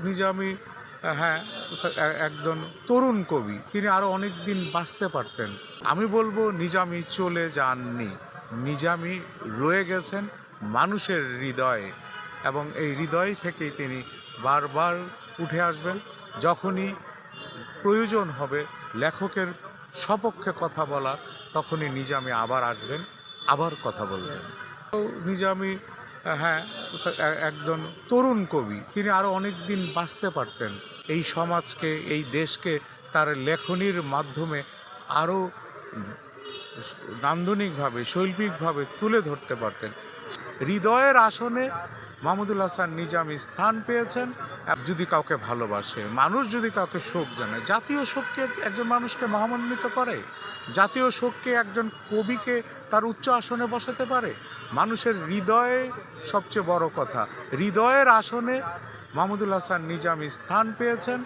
নিজামী হ্যাঁ, একজন তরুণ কবি। তিনি আরও অনেক দিন বাঁচতে পারতেন। আমি বলবো নিজামী চলে যাননি। নিজামী রয়ে গেছেন মানুষের হৃদয়ে, এবং এই হৃদয় থেকেই তিনি বারবার উঠে আসবেন। যখনই প্রয়োজন হবে লেখকের সপক্ষে কথা বলা, তখনই নিজামী আবার আসবেন, আবার কথা বলবেন। নিজামী হ্যাঁ, একজন তরুণ কবি। তিনি আরও অনেক দিন বাঁচতে পারতেন। এই সমাজকে, এই দেশকে তার লেখনীর মাধ্যমে আরও নান্দনিকভাবে, শৈল্পিকভাবে তুলে ধরতে পারতেন। হৃদয়ের আসনে মাহমুদুল হাসান নিজামী স্থান পেয়েছেন। যদি কাউকে ভালোবাসে, মানুষ যদি কাউকে শোক জানায়, জাতীয় শোককে একজন মানুষকে মহামান্বিত করে, জাতীয় শোককে একজন কবিকে তার উচ্চ আসনে বসাতে পারে। মানুষের হৃদয়ে সবচেয়ে বড় কথা, হৃদয়ের আসনে মাহমুদুল হাসান নিজামী স্থান পেয়েছেন।